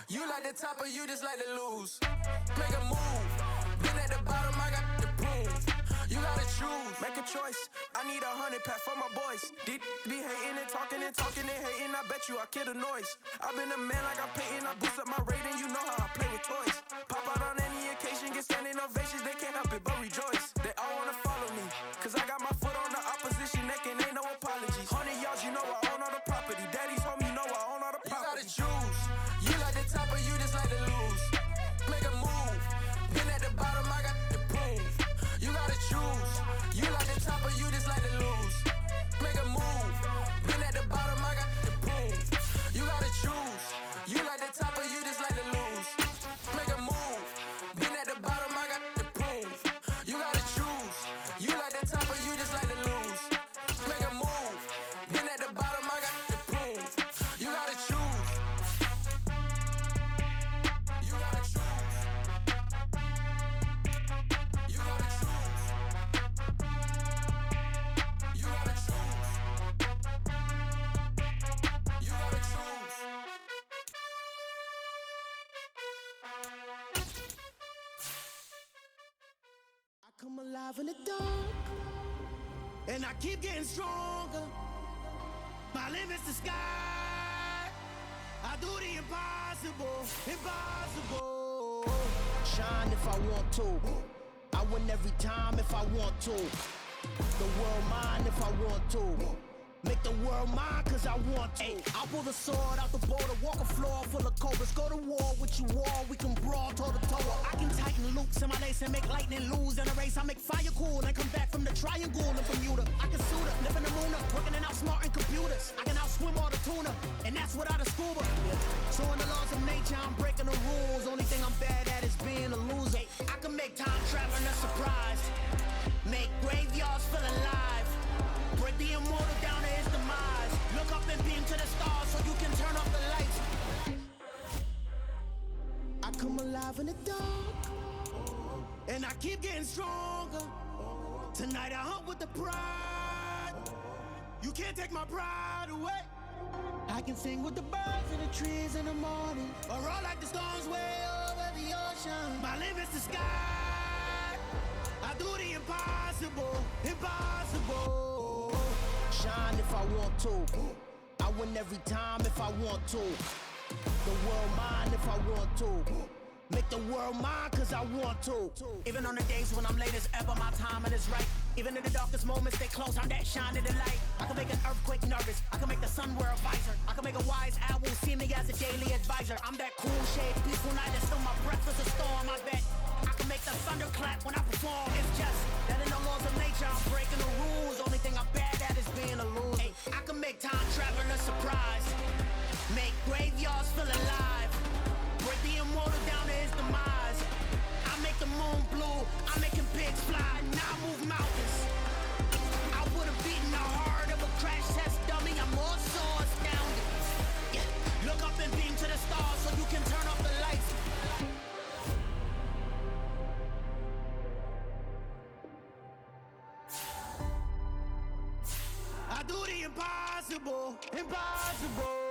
You like the top or you just like to lose? Make a move. Been at the bottom, I got the proof. You gotta choose. Make a choice. I need 100 pack for my boys. Deep be hating and talking and hating. I bet you I kill the noise. I've been a man like I'm painting. I boost up my rating. You know how I play with toys. Pop out on any occasion, get standing ovations. They can't help it but rejoice. They all wanna follow me, cause I got my foot on the opposition neck and ain't no apologies. 100 yards, you know I own all the property. Daddy's home, you know I own all the property. You gotta choose. You like the top or you just like to lose? Make a move. Been at the bottom, I got the proof. You gotta choose. You like the top or you just like to lose? Make a move. Been at the bottom, I got the proof. You gotta choose. You like the top or you just like to lose? Make a move. Been at the bottom, I got the proof. You gotta choose. You like the top or you just like to lose? Make a move. Been at the bottom, I got the proof. You gotta choose. You gotta choose. You gotta choose. You gotta choose. You gotta choose. I come alive in the dark, and I keep getting stronger. My limit's the sky. I do the impossible, impossible. Shine if I want to. I win every time if I want to. The world mine if I want to. Make the world mine cause I want to. Ay, I'll pull the sword out the border, walk a floor full of cobras. Go to war with you all, we can brawl toe to toe. I can tighten loops in my lace and make lightning lose in a race. I make fire cool and come back from the triangle in Bermuda. I can suit up, live in the moon up, working and outsmarting computers. I can outswim all the tuna, and that's without a scuba. So in the laws of nature, I'm breaking the rules. Only thing I'm bad at is being a loser. I can make time traveling a surprise, make graveyards feel alive. Break the immortal down to his demise. Look up and beam to the stars so you can turn off the lights. I come alive in the dark, and I keep getting stronger. Tonight I hunt with the pride. You can't take my pride away. I can sing with the birds and the trees in the morning, or roll like the storms way over the ocean. My limit's the sky. I do the impossible, impossible. Shine if I want to. I win every time if I want to. The world mine if I want to. Make the world mine cause I want to. Even on the days when I'm late as ever, my timing is right. Even in the darkest moments, stay close, I'm that shining the light. I can make an earthquake nervous, I can make the sun wear a visor. I can make a wise owl see me as a daily advisor. I'm that cool shade, peaceful night, and still my breath is a storm, I bet. I can make the thunder clap when I perform. It's just that in the laws of nature, I'm breaking the rules. Only thing I'm bad at is being a loser. Ay, I can make time travel a surprise, make graveyards feel alive. Break the immortal down to his demise. I make the moon blue, I'm making pigs fly. Now I move mountains. I would've beaten the heart of a crash test dummy. I'm more so astounded. Yeah. Look up and beam to the stars so you can turn off the lights. I do the impossible, impossible.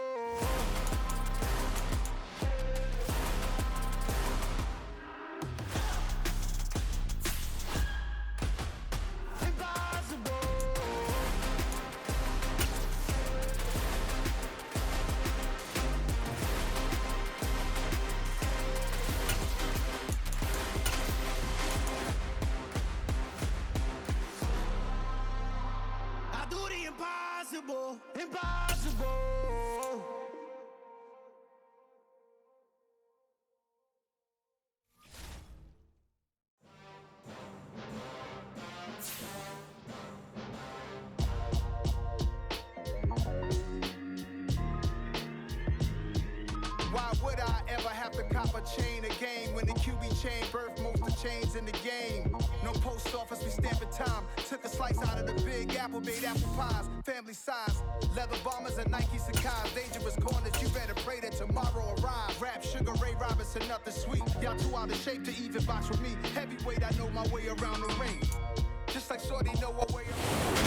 Impossible, impossible. Why would I ever have to cop a chain again when the QB chain birthed most of the chains in the game? No post office, we stamping time. Took a slice out of the big apple, made apple pies, family size. Leather bombers and Nike Sacai's. Dangerous corners, you better pray that tomorrow arrives. Rap, Sugar Ray Robinson, nothing sweet. Y'all too out of shape to even box with me. Heavyweight, I know my way around the ring. just like Shorty know what way.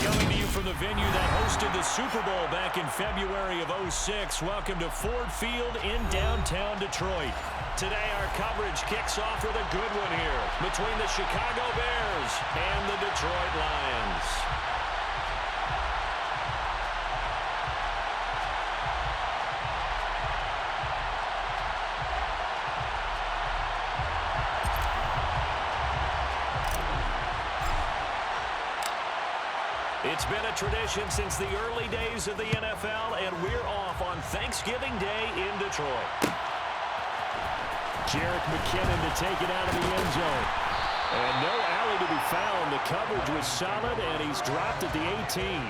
Coming to you from the venue that hosted the Super Bowl back in February of '06. Welcome to Ford Field in downtown Detroit. Today our coverage kicks off with a good one here between the Chicago Bears and the Detroit Lions. It's been a tradition since the early days of the NFL, and we're off on Thanksgiving Day in Detroit. Jerick McKinnon to take it out of the end zone. And no alley to be found. The coverage was solid, and he's dropped at the 18.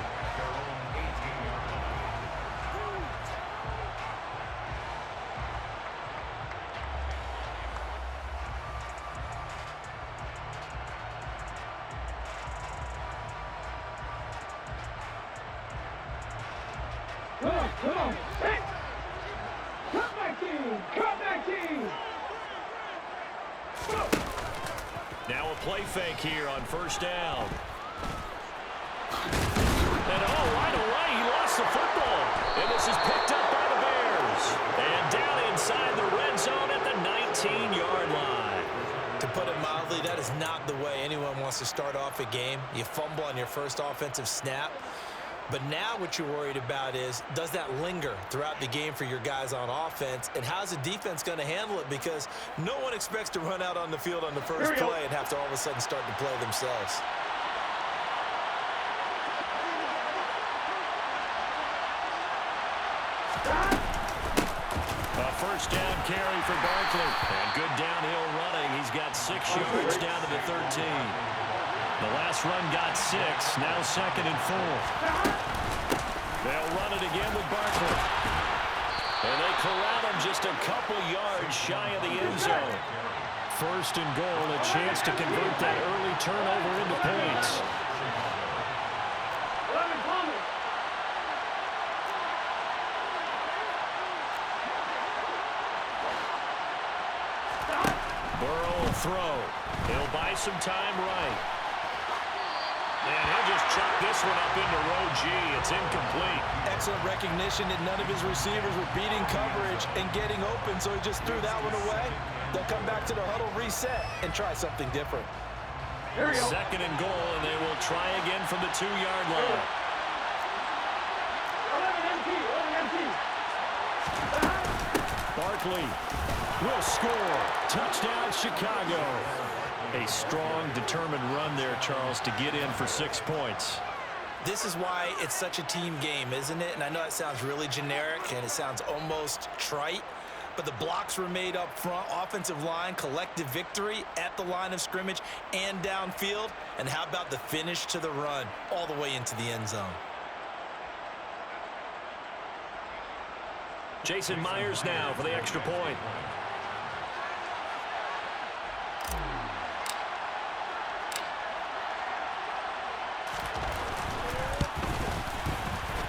Come on. Hey! Cut back team! Now a play fake here on first down. And right away, he lost the football. And this is picked up by the Bears. And down inside the red zone at the 19-yard line. To put it mildly, that is not the way anyone wants to start off a game. You fumble on your first offensive snap. But now what you're worried about is, does that linger throughout the game for your guys on offense? And how's the defense going to handle it? Because no one expects to run out on the field on the first play and have to all of a sudden start to play themselves. A first down carry for Barkley. And good downhill running. He's got 6 yards down to the 13. The last run got 6, now 2nd and 4. They'll run it again with Barkley. And they corral him just a couple yards shy of the end zone. 1st and goal, a chance to convert that early turnover into points. Burrow will throw. He'll buy some time right. And he'll just chuck this one up into row G. It's incomplete. Excellent recognition that none of his receivers were beating coverage and getting open, so he just threw that one away. They'll come back to the huddle, reset, and try something different. 2nd and goal, and they will try again from the 2-yard line. Barkley will score. Touchdown, Chicago. A strong, determined run there, Charles, to get in for 6 points. This is why it's such a team game, isn't it? And I know it sounds really generic and it sounds almost trite, but the blocks were made up front, offensive line, collective victory at the line of scrimmage and downfield. And how about the finish to the run all the way into the end zone? Jason Myers now for the extra point.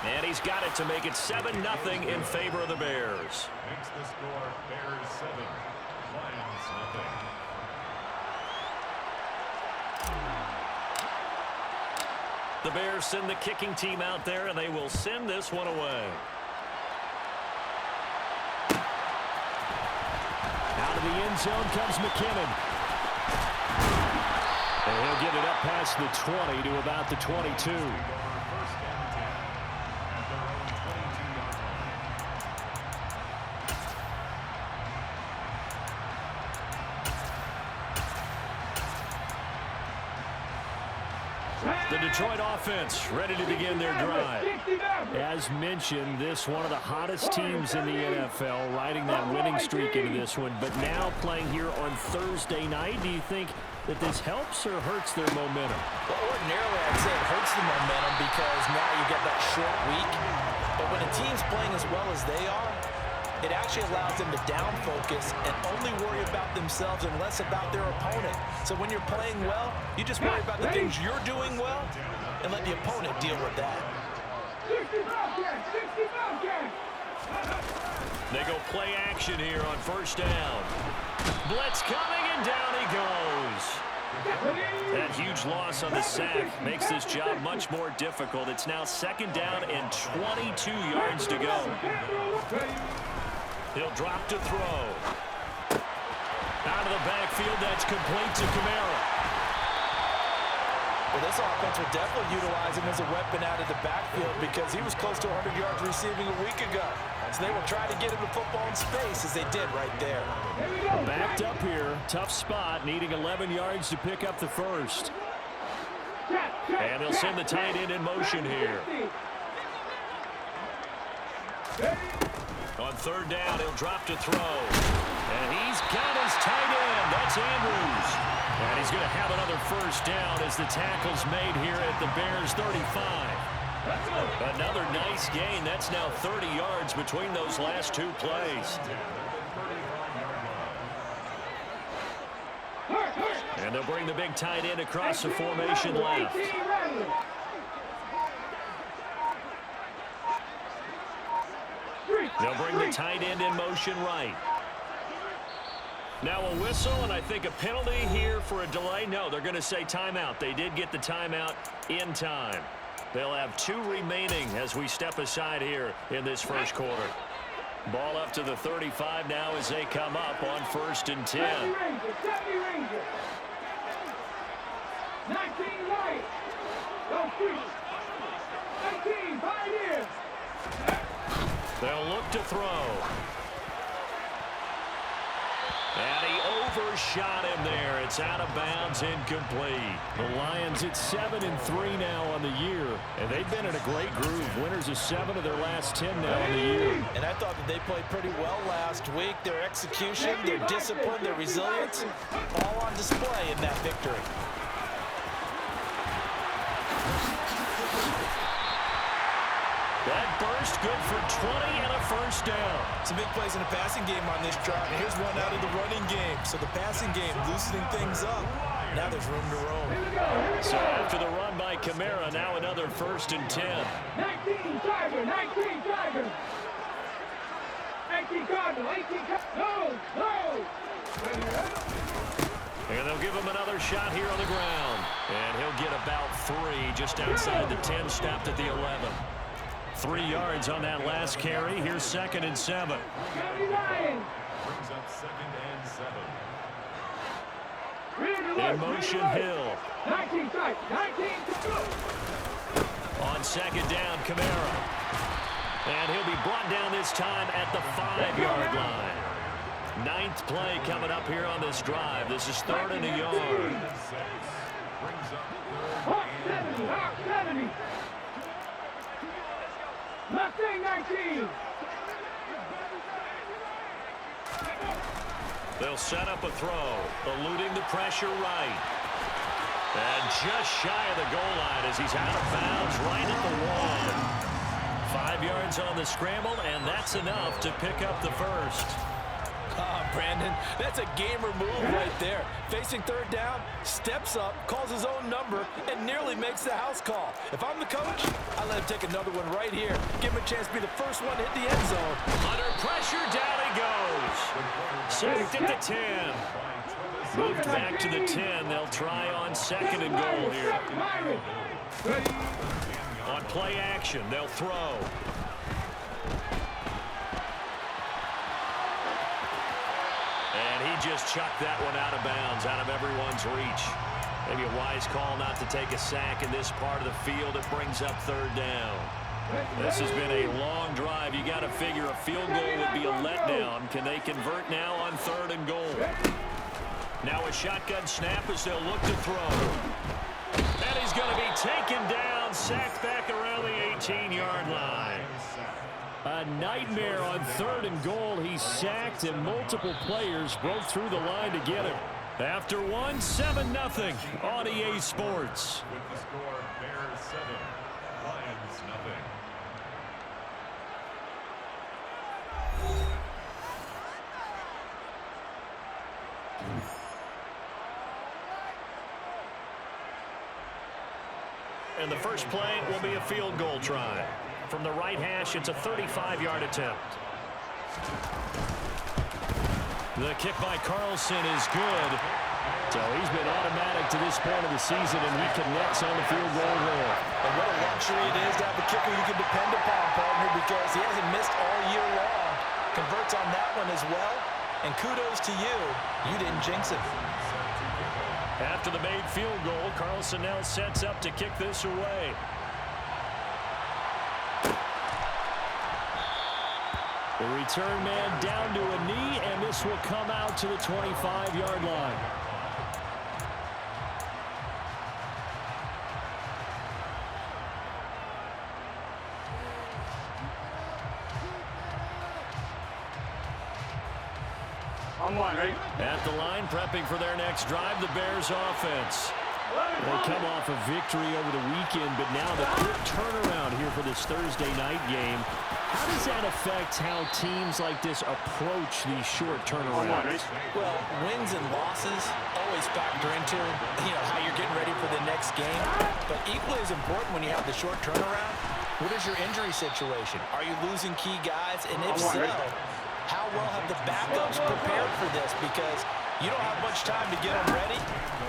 And he's got it to make it 7-0 in favor of the Bears. Makes the score Bears 7, Lions nothing. The Bears send the kicking team out there, and they will send this one away. Out of the end zone comes McKinnon. And he'll get it up past the 20 to about the 22. The Detroit offense ready to begin their drive. As mentioned, this one of the hottest teams in the NFL, riding that winning streak into this one, but now playing here on Thursday night. Do you think that this helps or hurts their momentum? Well, ordinarily, I'd say it hurts the momentum because now you get that short week. But when a team's playing as well as they are, it actually allows them to down focus and only worry about themselves and less about their opponent. So when you're playing well, you just worry about the things you're doing well and let the opponent deal with that. They go play action here on first down. Blitz coming, and down he goes. That huge loss on the sack makes this job much more difficult. It's now 2nd down and 22 yards to go. He'll drop to throw. Out of the backfield, that's complete to Kamara. Well, this offense will definitely utilize him as a weapon out of the backfield because he was close to 100 yards receiving a week ago. So they will try to get him the football in space as they did right there. Backed up here, tough spot, needing 11 yards to pick up the first. And they'll send the tight end in motion here. On 3rd down, he'll drop to throw. And he's got his tight end. That's Andrews. And he's going to have another first down as the tackle's made here at the Bears' 35. Another nice gain. That's now 30 yards between those last 2 plays. And they'll bring the big tight end across the formation left. They'll bring the tight end in motion right. Now a whistle, and I think a penalty here for a delay. No, they're going to say timeout. They did get the timeout in time. They'll have 2 remaining as we step aside here in this first quarter. Ball up to the 35 now as they come up on 1st and 10. 19 right. Go free. 19, Pioneers. They'll look to throw. And he overshot him there. It's out of bounds, incomplete. The Lions at 7-3 now on the year, and they've been in a great groove. Winners of 7 of their last 10 now on the year. And I thought that they played pretty well last week. Their execution, their discipline, their resilience, all on display in that victory. That burst good for 20 and a first down. Some big plays in the passing game on this drive. And here's one out of the running game. So the passing game loosening things up. Now there's room to roam. So after the run by Kamara, now another 1st and 10. 19 Tiger, 19 Tiger. 18 Cardinal, 18 Cardinal. No. And they'll give him another shot here on the ground. And he'll get about 3 just outside the 10, stopped at the 11. 3 yards on that last carry. Here's 2nd and 7. Brings up 2nd and 7. In motion, Hill. 19 strike, 19 On 2nd down, Kamara. And he'll be brought down this time at the 5-yard line. 9th play coming up here on this drive. This is 3rd and a yard. Hawk 70. Mustang 19. They'll set up a throw, eluding the pressure right. And just shy of the goal line as he's out of bounds right at the 1. 5 yards on the scramble, and that's enough to pick up the first. Brandon, that's a gamer move right there. Facing 3rd down, steps up, calls his own number, and nearly makes the house call. If I'm the coach, I let him take another one right here. Give him a chance to be the first one to hit the end zone. Under pressure, down he goes. Sacked at the 10. Moved back to the 10. They'll try on 2nd and goal here. On play action, they'll throw. And he just chucked that one out of bounds, out of everyone's reach. Maybe a wise call not to take a sack in this part of the field. It brings up 3rd down. This has been a long drive. You got to figure a field goal would be a letdown. Can they convert now on 3rd and goal? Now a shotgun snap as they'll look to throw. And he's going to be taken down, sacked back around the 18-yard line. A nightmare on 3rd and goal. He's sacked, and multiple players broke through the line to get him. After 7-0 on EA Sports. With the score, Bears 7, Lions nothing. And the first play will be a field goal try. From the right hash, it's a 35-yard attempt. The kick by Carlson is good. So he's been automatic to this point of the season, and he connects on the field goal there. And what a luxury it is to have a kicker you can depend upon, partner, because he hasn't missed all year long. Converts on that one as well. And kudos to you. You didn't jinx it. After the made field goal, Carlson now sets up to kick this away. The return man down to a knee, and this will come out to the 25-yard line. On one, ready? At the line, prepping for their next drive, the Bears offense. They come off a victory over the weekend, but now the quick turnaround here for this Thursday night game. How does that affect how teams like this approach these short turnarounds? Well, wins and losses always factor into how you're getting ready for the next game. But equally as important when you have the short turnaround, what is your injury situation? Are you losing key guys? And if so, how well have the backups prepared for this? Because you don't have much time to get them ready.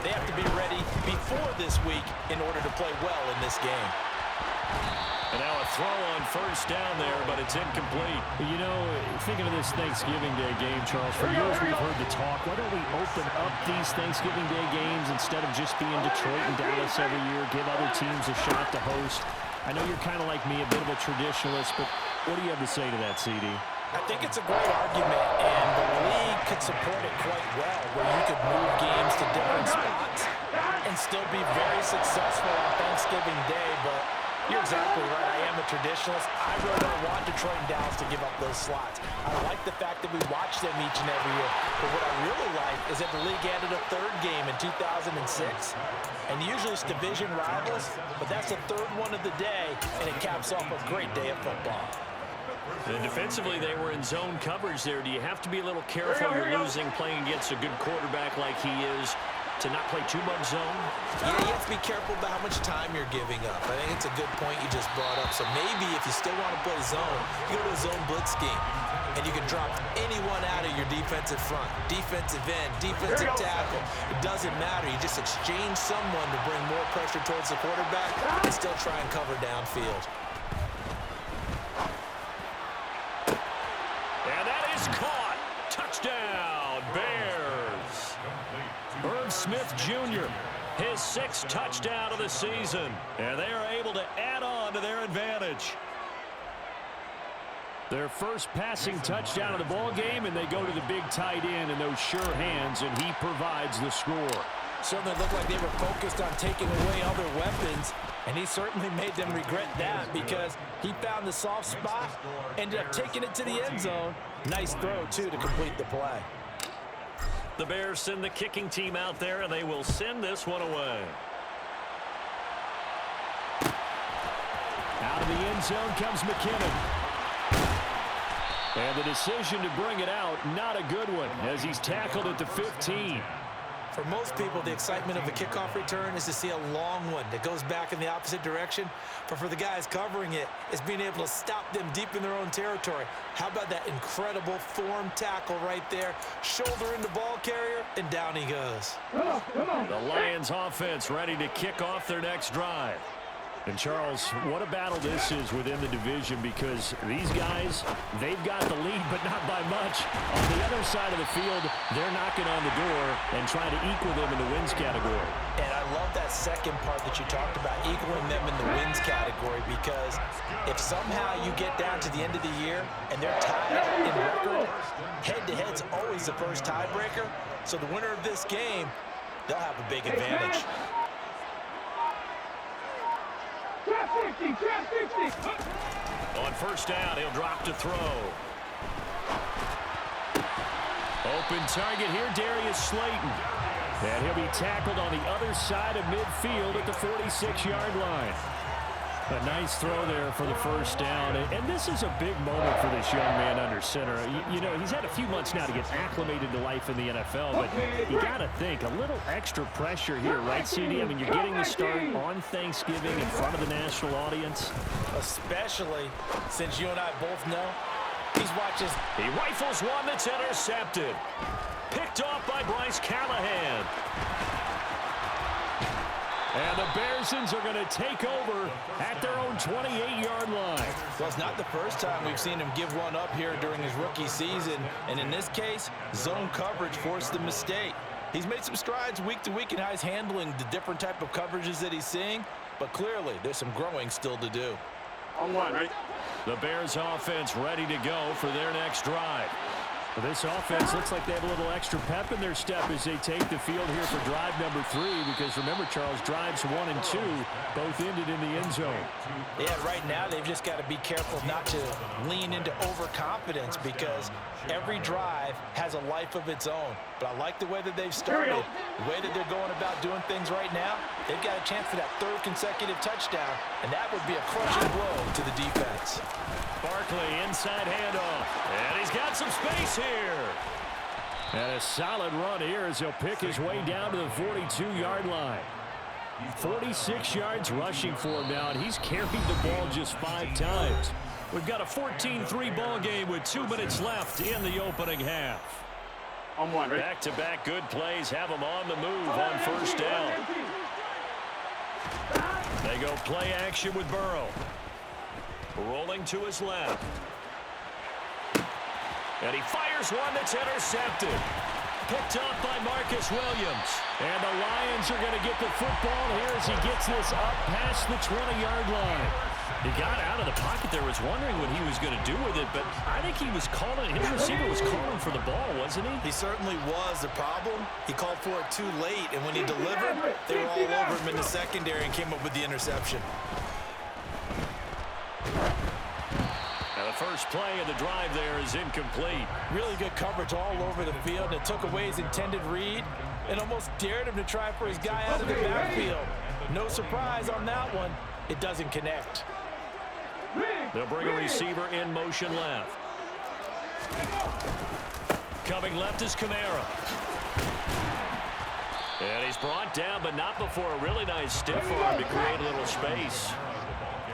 They have to be ready before this week in order to play well in this game. And now a throw on first down there, but it's incomplete. You know, thinking of this Thanksgiving Day game, Charles, for years we've heard the talk, why don't we open up these Thanksgiving Day games instead of just being Detroit and Dallas every year, give other teams a shot to host? I know you're kind of like me, a bit of a traditionalist, but what do you have to say to that, CD? I think it's a great argument, and the league could support it quite well, where you could move games to different spots and still be very successful on Thanksgiving Day. But you're exactly right. I am a traditionalist. I really don't want Detroit and Dallas to give up those slots. I like the fact that we watch them each and every year. But what I really like is that the league added a third game in 2006. And usually it's division rivals, but that's the third one of the day, and it caps off a great day of football. And defensively, they were in zone coverage there. Do you have to be a little careful you're losing playing against a good quarterback like he is to not play too much zone? Yeah, you have to be careful about how much time you're giving up. I think it's a good point you just brought up. So maybe if you still want to play zone, you go to a zone blitz scheme. And you can drop anyone out of your defensive front, defensive end, defensive tackle. It doesn't matter. You just exchange someone to bring more pressure towards the quarterback and still try and cover downfield. And that is caught. Touchdown, Bears. Irv Smith Jr., his 6th touchdown of the season. And they are able to add on to their advantage. Their first passing touchdown of the ball game, and they go to the big tight end in those sure hands, and he provides the score. Certainly looked like they were focused on taking away other weapons, and he certainly made them regret that because he found the soft spot, ended up taking it to the end zone. Nice throw, too, to complete the play. The Bears send the kicking team out there, and they will send this one away. Out of the end zone comes McKinnon. And the decision to bring it out, not a good one, as he's tackled at the 15. For most people, the excitement of a kickoff return is to see a long one that goes back in the opposite direction. But for the guys covering it, it's being able to stop them deep in their own territory. How about that incredible form tackle right there? Shoulder in the ball carrier, and down he goes. The Lions offense ready to kick off their next drive. And, Charles, what a battle this is within the division because these guys, they've got the lead, but not by much. On the other side of the field, they're knocking on the door and trying to equal them in the wins category. And I love that second part that you talked about, equaling them in the wins category, because if somehow you get down to the end of the year and they're tied in record, head-to-head's always the first tiebreaker. So the winner of this game, they'll have a big advantage. On first down, he'll drop to throw. Open target here, Darius Slayton. And he'll be tackled on the other side of midfield at the 46-yard line. A nice throw there for the first down. And this is a big moment for this young man under center. You know, he's had a few months now to get acclimated to life in the NFL, but you got to think, a little extra pressure here, right, CD? I mean, you're getting the start on Thanksgiving in front of the national audience. Especially since you and I both know he's watching. He rifles one that's intercepted. Picked off by Bryce Callahan. And the Bearsons are going to take over at their own 28-yard line. Well, it's not the first time we've seen him give one up here during his rookie season. And in this case, zone coverage forced the mistake. He's made some strides week to week in how he's handling the different type of coverages that he's seeing. But clearly, there's some growing still to do. On one, right? The Bears offense ready to go for their next drive. Well, this offense looks like they have a little extra pep in their step as they take the field here for drive number 3, because remember, Charles, drives 1 and 2 both ended in the end zone. Yeah, right now they've just got to be careful not to lean into overconfidence, because every drive has a life of its own. But I like the way that they've started, the way that they're going about doing things right now. They've got a chance for that 3rd consecutive touchdown, and that would be a crushing blow to the defense. Barkley inside handoff, and he's got some space here. And a solid run here as he'll pick his way down to the 42-yard line. 46 yards rushing for him now, and he's carried the ball just 5 times. We've got a 14-3 ball game with 2 minutes left in the opening half. On one, right? Back-to-back good plays have them on the move on first down. They go play action with Burrow. Rolling to his left. And he fires one that's intercepted. Picked up by Marcus Williams. And the Lions are going to get the football here as he gets this up past the 20-yard line. He got out of the pocket there, was wondering what he was going to do with it, but I think he was calling, his receiver was calling for the ball, wasn't he? He certainly was. The problem, he called for it too late, and when he delivered, they were all over him in the secondary and came up with the interception. And the first play of the drive there is incomplete. Really good coverage all over the field, and it took away his intended read and almost dared him to try for his guy out of the backfield. No surprise on that one. It doesn't connect. They'll bring a receiver in motion left. Coming left is Kamara. And he's brought down, but not before a really nice stiff arm to create a little space.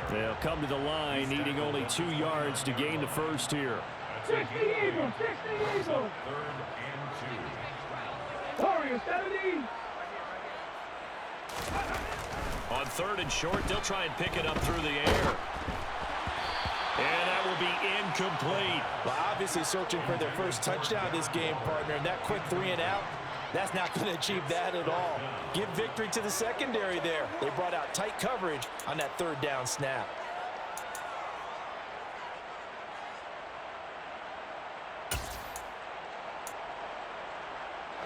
They'll come to the line, needing only 2 yards to gain the first here. 60 Eagles, 60 Eagles. Warriors, 70. On 3rd and short, they'll try and pick it up through the air. And that will be incomplete. Well, obviously searching for their first touchdown this game, partner. And that quick 3 and out, that's not going to achieve that at all. Give victory to the secondary there. They brought out tight coverage on that 3rd down snap.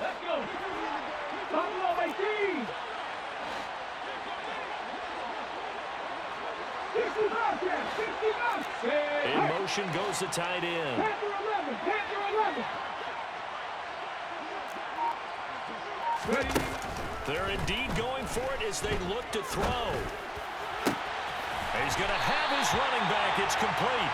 Let's go. Buffalo 18. 60 In motion goes the tight end. Panther 11. Panther 11. Ready. They're indeed going for it as they look to throw. He's going to have his running back. It's complete.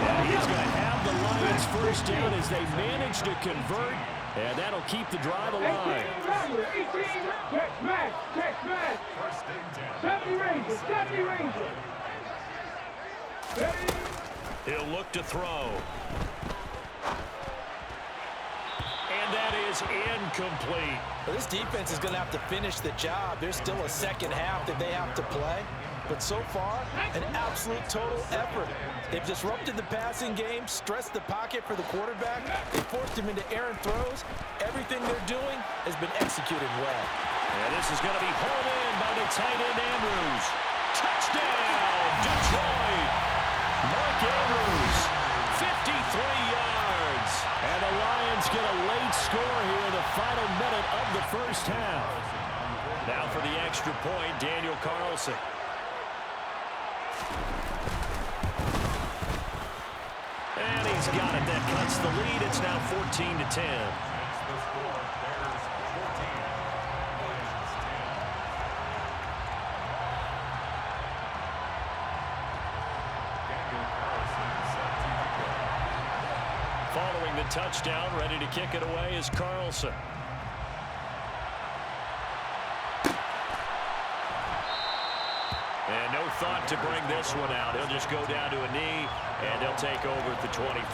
And he's going to have the Lions first down as they manage to convert. And that'll keep the drive alive. 18. Check back. Check back. 70 Rangers. 70 Rangers. Ready. He'll look to throw. And that is incomplete. Well, this defense is going to have to finish the job. There's still a second half that they have to play. But so far, an absolute total effort. They've disrupted the passing game, stressed the pocket for the quarterback. They forced him into errant throws. Everything they're doing has been executed well. And this is going to be hauled in by the tight end Andrews. Touchdown, Detroit. Mark Andrews, 53 yards. And the Lions get a late score here in the final minute of the first half. Now for the extra point, Daniel Carlson. And he's got it. That cuts the lead. It's now 14-10. Following the touchdown, ready to kick it away is Carlson. And no thought to bring this one out. He'll just go down to a knee, and they'll take over at the 25.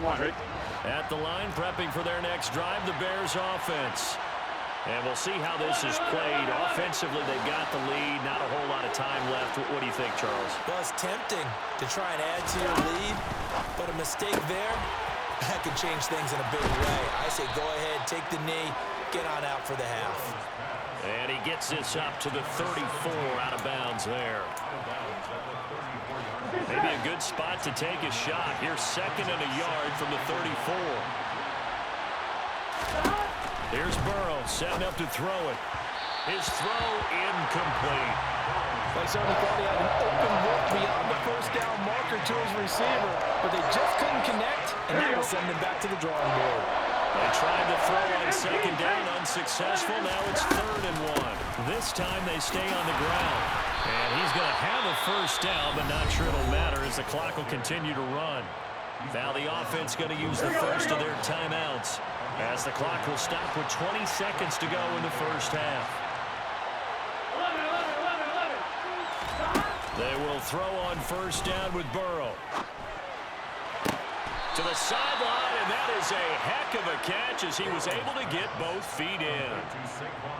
At the line, prepping for their next drive, the Bears offense. And we'll see how this is played. Offensively, they've got the lead. Not a whole lot of time left. What do you think, Charles? Well, it's tempting to try and add to your lead, but a mistake there, that can change things in a big way. I say go ahead, take the knee, get on out for the half. And he gets this up to the 34, out of bounds there. Maybe a good spot to take a shot. Here's 2nd and a yard from the 34. Here's Burrow, setting up to throw it. His throw incomplete. They certainly thought he had an open look beyond the first down marker to his receiver, but they just couldn't connect, and that will send him back to the drawing board. They tried to throw on 2nd down, unsuccessful. Now it's 3rd and 1. This time they stay on the ground. And he's going to have a first down, but not sure it'll matter as the clock will continue to run. Now the offense going to use the first of their timeouts, as the clock will stop with 20 seconds to go in the first half. They will throw on first down with Burrow. To the sideline, and that is a heck of a catch as he was able to get both feet in.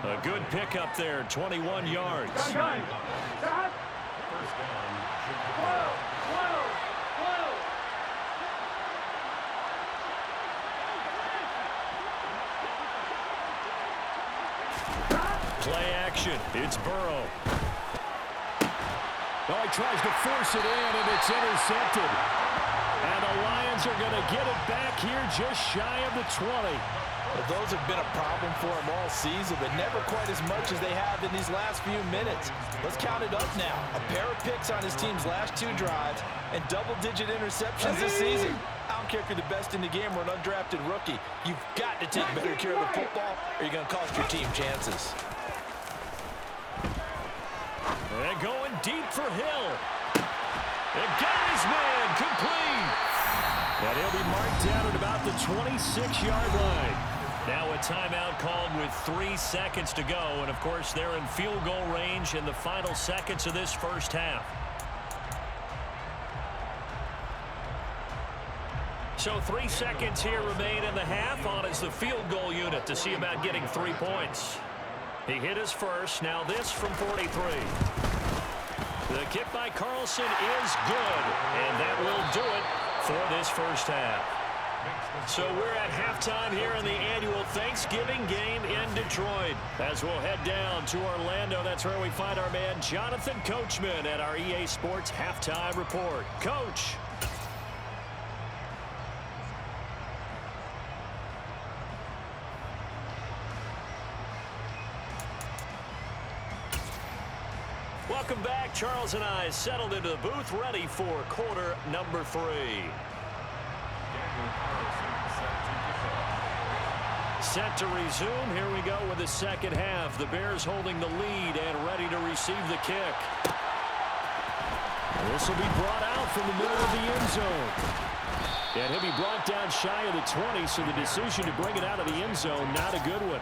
A good pickup there, 21 yards. Play action. It's Burrow. Oh, he tries to force it in, and it's intercepted. And the Lions are going to get it back here just shy of the 20. Well, those have been a problem for him all season, but never quite as much as they have in these last few minutes. Let's count it up now. A pair of picks on his team's last 2 drives and double-digit interceptions this season. I don't care if you're the best in the game or an undrafted rookie. You've got to take better care of the football or you're going to cost your team chances. And going deep for Hill. And got his man complete. And he'll be marked down at about the 26-yard line. Now a timeout called with 3 seconds to go. And, of course, they're in field goal range in the final seconds of this first half. So 3 seconds here remain in the half. On is the field goal unit to see about getting 3 points. He hit his first. Now this from 43. The kick by Carlson is good. And that will do it for this first half. So we're at halftime here in the annual Thanksgiving game in Detroit. As we'll head down to Orlando, that's where we find our man Jonathan Coachman at our EA Sports Halftime Report. Coach. Welcome back. Charles and I settled into the booth, ready for quarter number 3. Set to resume. Here we go with the second half. The Bears holding the lead and ready to receive the kick. This will be brought out from the middle of the end zone. And he'll be brought down shy of the 20, so the decision to bring it out of the end zone, not a good one.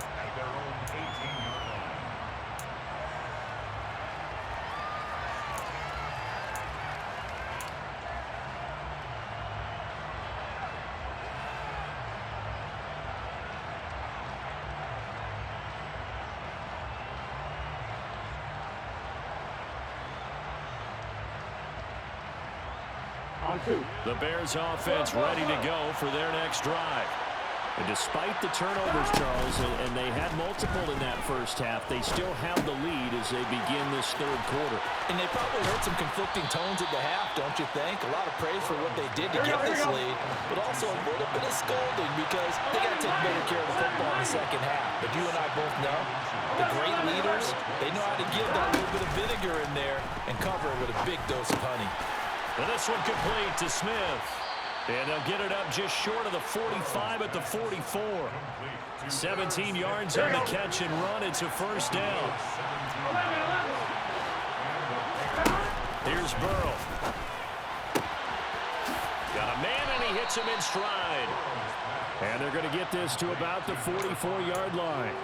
The Bears offense ready to go for their next drive. And despite the turnovers, Charles, and they had multiple in that first half, they still have the lead as they begin this third quarter. And they probably heard some conflicting tones at the half, don't you think? A lot of praise for what they did to get this lead, but also a little bit of scolding because they got to take better care of the football in the second half. But you and I both know the great leaders, they know how to give that little bit of vinegar in there and cover it with a big dose of honey. And this one complete to Smith. And they'll get it up just short of the 45 at the 44. 17 yards on the catch and run. It's a first down. Here's Burrow. Got a man, and he hits him in stride. And they're going to get this to about the 44-yard line.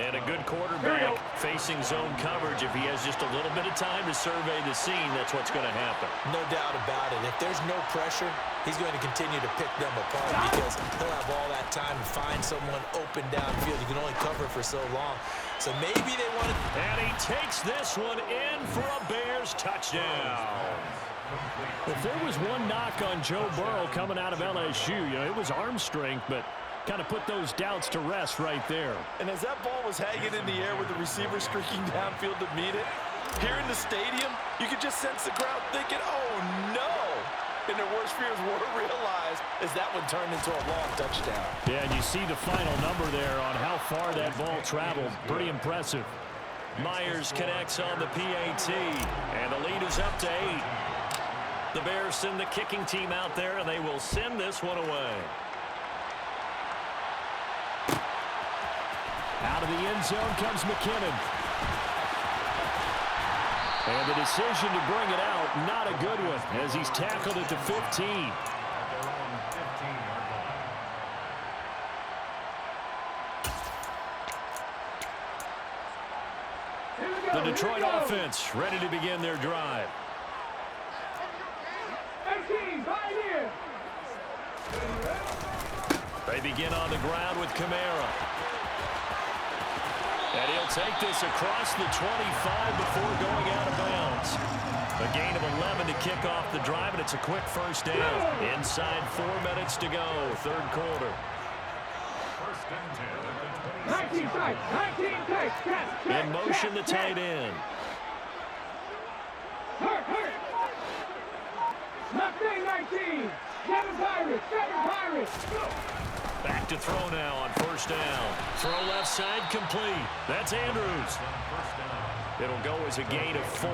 And a good quarterback facing zone coverage. If he has just a little bit of time to survey the scene, that's what's going to happen. No doubt about it. If there's no pressure, he's going to continue to pick them apart because he'll have all that time to find someone open downfield. You can only cover for so long. So maybe they want to... And he takes this one in for a Bears touchdown. If there was one knock on Joe Burrow coming out of LSU, it was arm strength, but kind of put those doubts to rest right there. And as that ball was hanging in the air with the receiver streaking downfield to meet it, here in the stadium, you could just sense the crowd thinking, oh, no. And their worst fears were realized as that one turned into a long touchdown. Yeah, and you see the final number there on how far that ball traveled. Pretty impressive. Myers connects on the PAT, and the lead is up to 8. The Bears send the kicking team out there, and they will send this one away. Out of the end zone comes McKinnon. And the decision to bring it out, not a good one, as he's tackled at the 15. The Detroit offense ready to begin their drive. 18, right here. They begin on the ground with Kamara. And he'll take this across the 25 before going out of bounds. A gain of 11 to kick off the drive, and it's a quick first down. Inside 4 minutes to go, third quarter. 19 tight, 19 tight. In motion, the tight end. Hurt. Left wing 19. Seven Pirates. Back to throw now on first down. Throw left side complete. That's Andrews. It'll go as a gain of 4,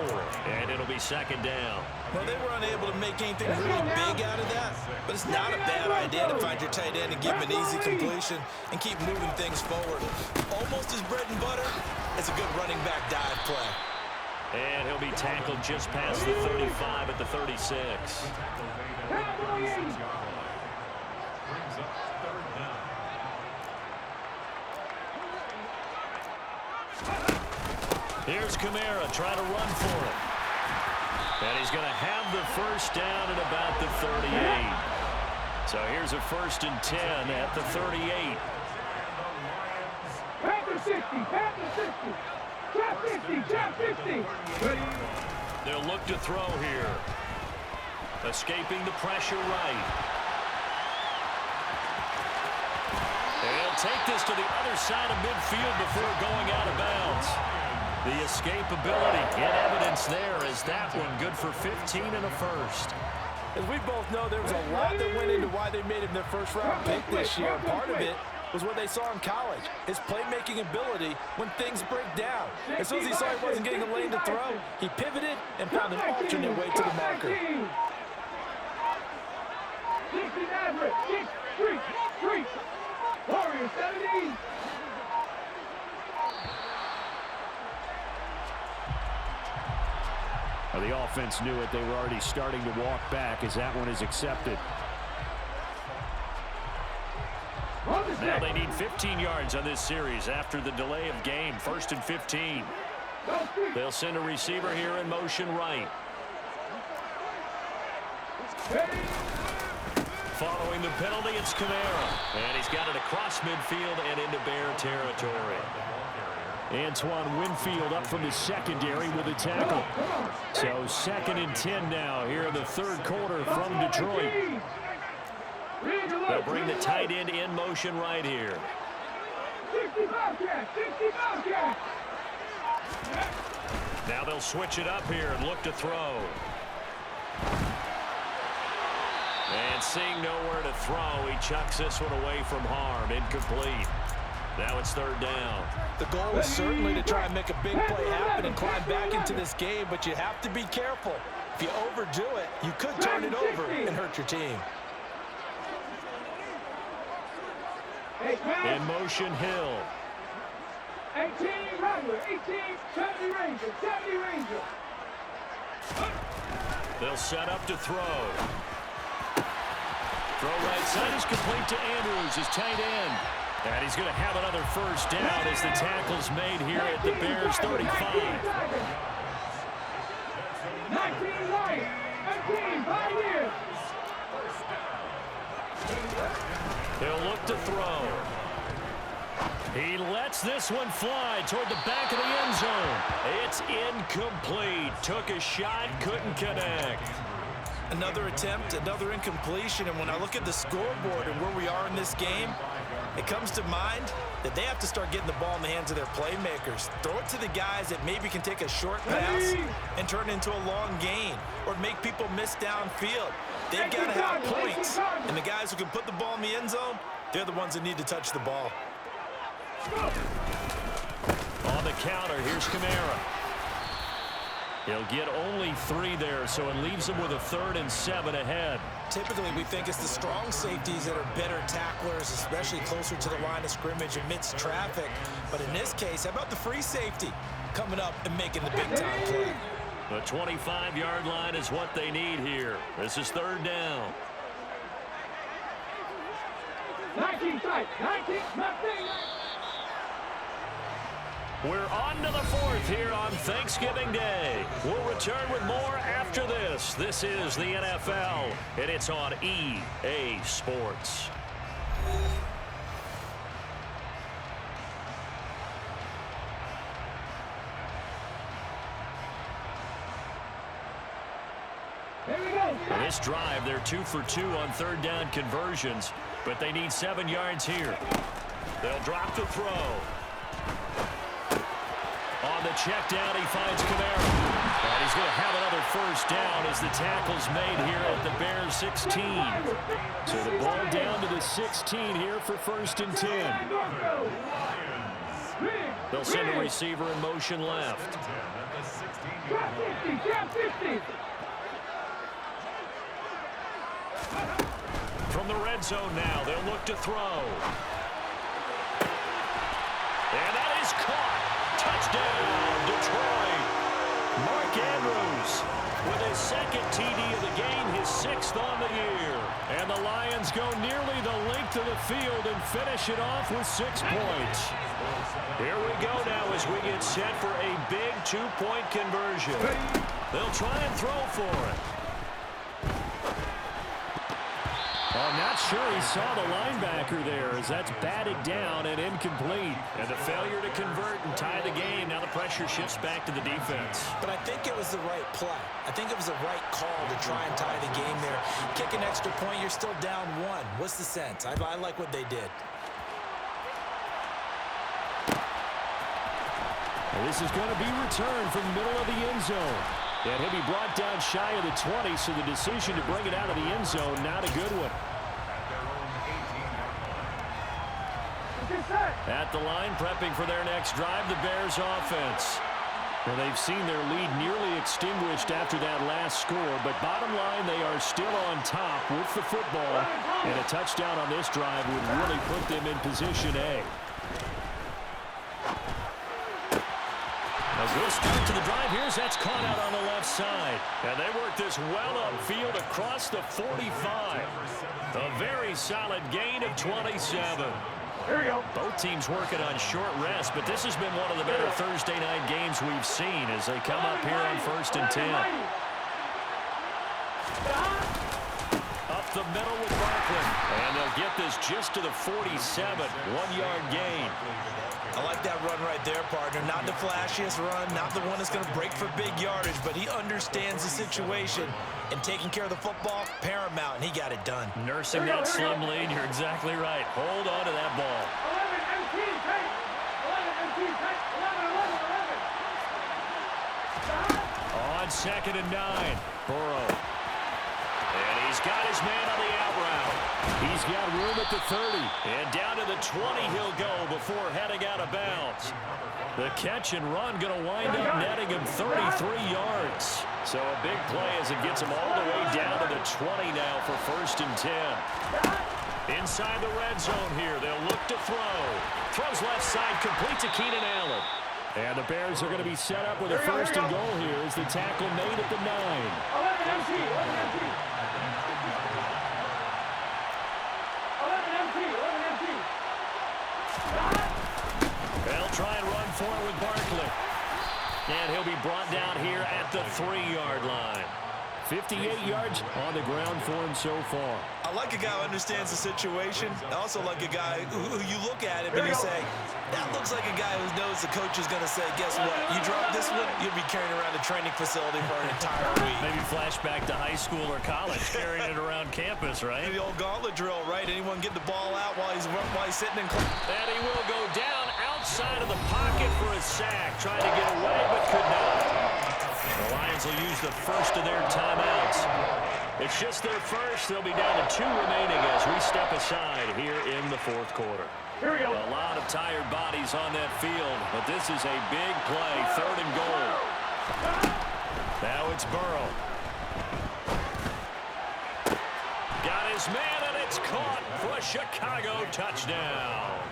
and it'll be second down. Well, they were unable to make anything really big out of that, but it's not a bad idea to find your tight end and give him an easy completion and keep moving things forward. Almost his bread and butter. It's a good running back dive play. And he'll be tackled just past the 35 at the 36. Here's Kamara trying to run for it. And he's going to have the first down at about the 38. So here's a 1st and 10 at the 38. Panther 60, Panther 60. Trap 50. They'll look to throw here. Escaping the pressure right. And he'll take this to the other side of midfield before going out of bounds. The escapability in evidence there as that one good for 15 and a first. As we both know, there was a lot that went into why they made him their first-round pick this year. Part of it was what they saw in college, his playmaking ability when things break down. As soon as he saw he wasn't getting a lane to throw, he pivoted and found an alternate way to the marker. 60 average, 6-3. Warriors 17. The offense knew it. They were already starting to walk back as that one is accepted. Now they need 15 yards on this series after the delay of game. 1st and 15. They'll send a receiver here in motion right. Following the penalty, it's Kamara. And he's got it across midfield and into Bear territory. Antoine Winfield up from the secondary with a tackle. So 2nd and 10 now here in the third quarter from Detroit. They'll bring the tight end in motion right here. 60 Bobcat. Now they'll switch it up here and look to throw. And seeing nowhere to throw, he chucks this one away from harm. Incomplete. Now it's 3rd down. The goal is certainly to try and make a big play happen and climb back into this game, but you have to be careful. If you overdo it, you could turn it over and hurt your team. In motion, Hill. 18 Rattler, 18 70 Ranger. They'll set up to throw. Throw right side is complete to Andrews, his tight end. And he's going to have another first down as the tackle's made here at the Bears' 35. 19 Lions MKL Pioneers. He'll look to throw. He lets this one fly toward the back of the end zone. It's incomplete. Took a shot, couldn't connect. Another attempt, another incompletion, and when I look at the scoreboard and where we are in this game, it comes to mind that they have to start getting the ball in the hands of their playmakers. Throw it to the guys that maybe can take a short pass and turn it into a long gain or make people miss downfield. They've got to have points, and the guys who can put the ball in the end zone, they're the ones that need to touch the ball. On the counter, here's Kamara. He'll get only 3 there, so it leaves him with a 3rd and 7 ahead. Typically, we think it's the strong safeties that are better tacklers, especially closer to the line of scrimmage amidst traffic. But in this case, how about the free safety coming up and making the big-time play? The 25-yard line is what they need here. This is 3rd down. 19 sight, 19, nothing. We're on to the 4th here on Thanksgiving Day. We'll return with more after this. This is the NFL, and it's on EA Sports. Here we go. In this drive, they're 2 for 2 on 3rd down conversions, but they need 7 yards here. They'll drop the throw. On the check down, he finds Kamara. And he's going to have another first down as the tackle's made here at the Bears 16. So the ball down to the 16 here for 1st and 10. They'll send a receiver in motion left. Drop 50, drop 50. From the red zone now, they'll look to throw. And that is caught. Touchdown, Detroit. Mark Andrews with his 2nd TD of the game, his 6th on the year. And the Lions go nearly the length of the field and finish it off with 6 points. Here we go now as we get set for a big 2-point conversion. They'll try and throw for it. I'm not sure he saw the linebacker there as that's batted down and incomplete. And the failure to convert and tie the game. Now the pressure shifts back to the defense. But I think it was the right play. I think it was the right call to try and tie the game there. Kick an extra point, you're still down 1. What's the sense? I like what they did. And this is going to be returned from the middle of the end zone. And he'll be brought down shy of the 20, so the decision to bring it out of the end zone, not a good one. At the line, prepping for their next drive, the Bears offense. Well, they've seen their lead nearly extinguished after that last score, but bottom line, they are still on top with the football, and a touchdown on this drive would really put them in position A. A good start to the drive here as that's caught out on the left side. And they work this well upfield across the 45. A very solid gain of 27. Here we go. Both teams working on short rest, but this has been one of the better Thursday night games we've seen as they come up here on 1st and 10. Up the middle with Barkley. And they'll get this just to the 47. 1-yard gain. I like that run right there, partner. Not the flashiest run, not the one that's going to break for big yardage, but he understands the situation, and taking care of the football, paramount, and he got it done. Nursing that slim lead, you're exactly right. Hold on to that ball. 11 MT, tight. 11 MT, tight. 11. On 2nd and 9, Burrow. And he's got his man on the out route. He's got room at the 30. And down to the 20 he'll go before heading out of bounds. The catch and run going to wind up netting him 33 yards. So a big play as it gets him all the way down to the 20 now for 1st and 10. Inside the red zone here, they'll look to throw. Throws left side, complete to Keenan Allen. And the Bears are going to be set up with a 1st and goal here as the tackle made at the 9. 11 MT, 11 MT. 11 MT, 11 MT. for it with Barkley. And he'll be brought down here at the 3-yard line. 58 yards on the ground for him so far. I like a guy who understands the situation. I also like a guy who you look at him and you say, that looks like a guy who knows the coach is going to say, guess what? You drop this one, you'll be carrying around the training facility for an entire week. Maybe flashback to high school or college, carrying it around campus, right? The old gauntlet drill, right? Anyone get the ball out while he's sitting in class. And he will go down outside of the pocket for a sack. Trying to get away, but could not. The Lions will use the first of their timeouts. It's just their first. They'll be down to 2 remaining as we step aside here in the 4th quarter. A lot of tired bodies on that field, but this is a big play, 3rd and goal. Now it's Burrow. Got his man, and it's caught for a Chicago touchdown.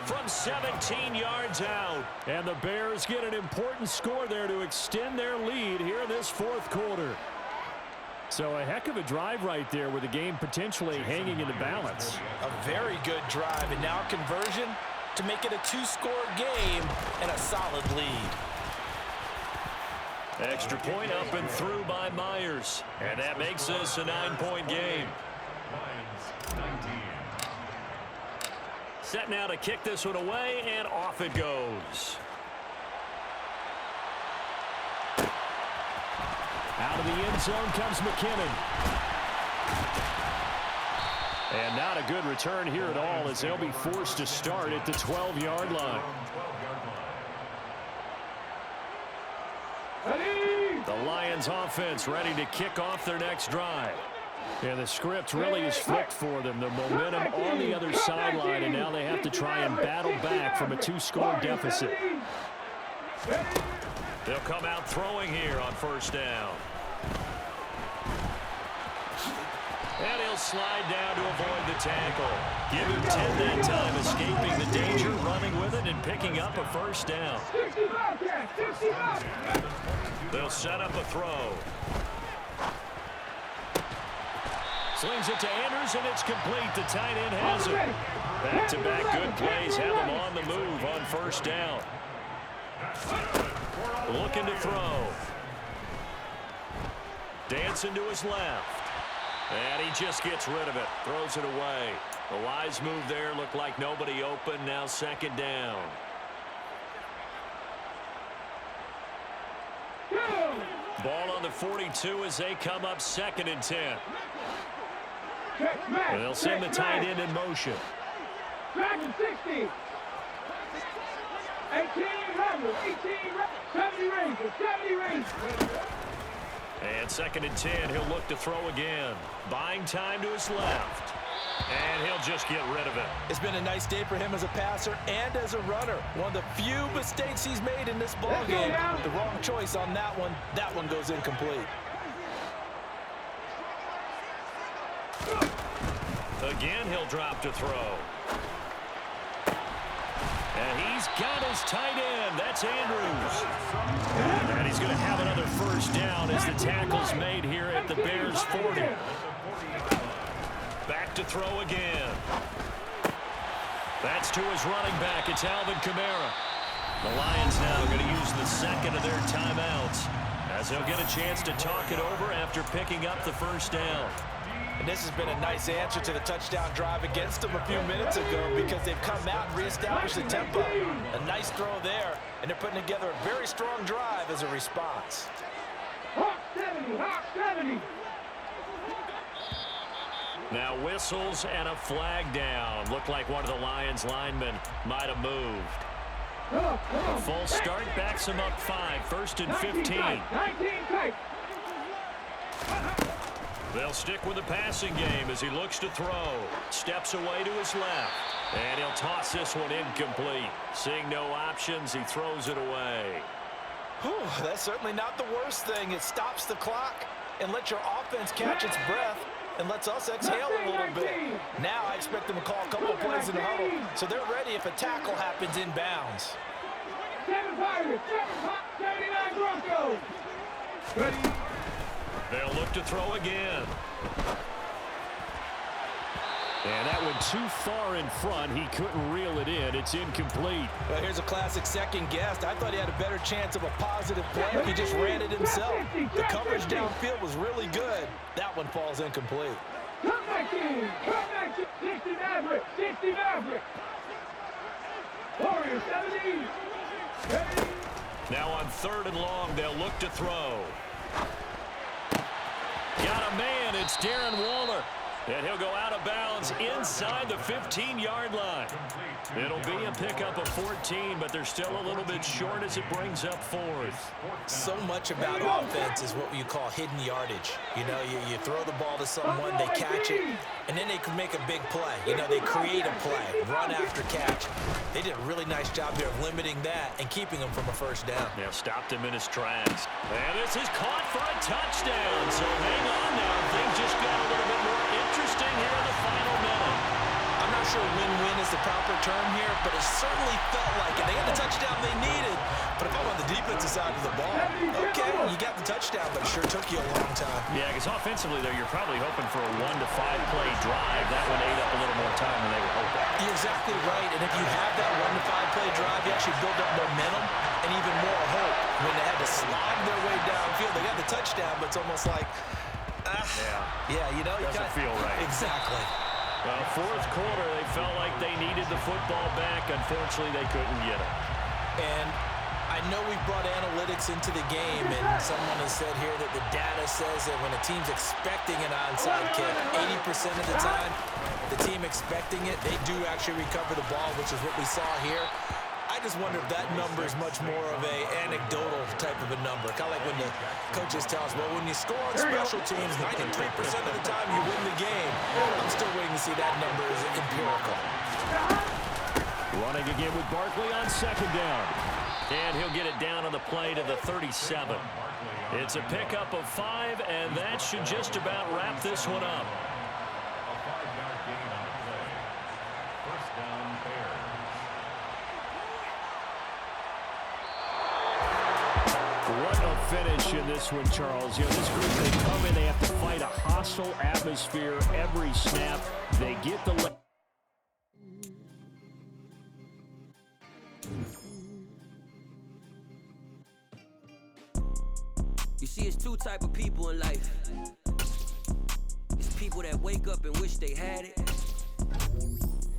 From 17 yards out. And the Bears get an important score there to extend their lead here in this 4th quarter. So a heck of a drive right there with the game potentially hanging in the balance. A very good drive, and now conversion to make it a 2-score game and a solid lead. Extra point up and through by Myers. And that makes this a 9-point game. Set now to kick this one away, and off it goes. Out of the end zone comes McKinnon. And not a good return here at all as they'll be forced to start at the 12-yard line. The Lions offense ready to kick off their next drive. And the script really is flipped for them. The momentum on the other sideline, and now they have to try and battle back from a 2-score deficit. They'll come out throwing here on 1st down. And he'll slide down to avoid the tackle. Give him 10 that time, escaping the danger, running with it, and picking up a 1st down. They'll set up a throw. Slings it to Andrews, and it's complete. The tight end has it. Back-to-back good plays have him on the move on 1st down. Looking to throw. Dancing to his left. And he just gets rid of it. Throws it away. The wise move there. Looked like nobody open. Now 2nd down. Ball on the 42 as they come up 2nd and 10. And they'll send the tight end in motion. 2nd 60. 18 Rebels. 70 Rangers. 70 Rangers. And 2nd and 10. He'll look to throw again. Buying time to his left. And he'll just get rid of it. It's been a nice day for him as a passer and as a runner. One of the few mistakes he's made in this ballgame. The wrong choice on that one. That one goes incomplete. Again, he'll drop to throw. And he's got his tight end. That's Andrews. And he's going to have another 1st down as the tackle's made here at the Bears' 40. Back to throw again. That's to his running back. It's Alvin Kamara. The Lions now going to use the 2nd of their timeouts as they'll get a chance to talk it over after picking up the 1st down. And this has been a nice answer to the touchdown drive against them a few minutes ago because they've come out and reestablished the tempo. A nice throw there, and they're putting together a very strong drive as a response. Hawk 70, Hawk 70. Now whistles and a flag down. Looked like one of the Lions linemen might have moved. A full start backs him up 5. 1st and 15. 19 tight. They'll stick with the passing game as he looks to throw. Steps away to his left. And he'll toss this one incomplete. Seeing no options, he throws it away. Whew, that's certainly not the worst thing. It stops the clock and lets your offense catch its breath and lets us exhale a little bit. Now I expect them to call a couple of plays in the huddle, so they're ready if a tackle happens inbounds. 7 Pirates, 79 Broncos. Ready. They'll look to throw again. And that went too far in front. He couldn't reel it in. It's incomplete. Well, here's a classic second guess. I thought he had a better chance of a positive play if he just ran it himself. The coverage downfield was really good. That one falls incomplete. Come back in. 60 Maverick. 60 Maverick. Warriors 17. Ready? Now on 3rd and long, they'll look to throw. Got a man. It's Darren Waller. And he'll go out of bounds inside the 15-yard line. It'll be a pickup of 14, but they're still a little bit short as it brings up 4th. So much about offense is what you call hidden yardage. You know, you throw the ball to someone, they catch it, and then they can make a big play. You know, they create a play, run after catch. They did a really nice job here of limiting that and keeping him from a first down. Yeah, stopped him in his tracks. And this is caught for a touchdown. So hang on now. Things just got a little bit more interesting here in the final minute. I'm not sure win-win is the proper term here, but it certainly felt like it. They got the touchdown they needed, but if I'm on the defensive side of the ball, okay, you got the touchdown, but it sure took you a long time. Yeah, because offensively, though, you're probably hoping for a 1 to 5 play drive. That one ate up a little more time than they were hoping. You're exactly right, and if you have that 1 to 5 play drive, you actually build up momentum and even more hope. When they had to slog their way downfield, they got the touchdown, but it's almost like, yeah, you know, doesn't feel right. Exactly. Well, 4th quarter, they felt like they needed the football back. Unfortunately, they couldn't get it. And I know we've brought analytics into the game, and someone has said here that the data says that when a team's expecting an onside kick, 80% of the time, the team expecting it, they do actually recover the ball, which is what we saw here. I just wonder if that number is much more of a anecdotal type of a number. Kind of like when the coaches tell us, well, when you score on special teams, 93% of the time you win the game. I'm still waiting to see that number is empirical. Running again with Barkley on 2nd down. And he'll get it down on the play to the 37. It's a pickup of 5, and that should just about wrap this one up. A 5-yard gain on the play. First down, Bears. What a finish in this one, Charles. You know, this group, they come in, they have to fight a hostile atmosphere every snap. They get the... You see, it's 2 type of people in life. It's people that wake up and wish they had it.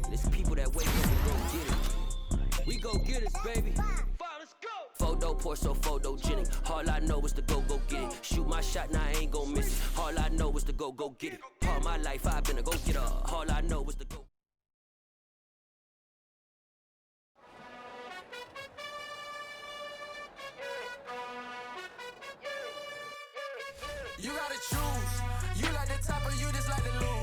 And it's people that wake up and go get it. We go get it, baby. Photo poor, so photogenic. All I know is to go get it. Shoot my shot, now I ain't gon' miss it. All I know is to go get it. All my life I've been a go-getter. All I know is to go. You gotta choose. You like the top or you just like the lose.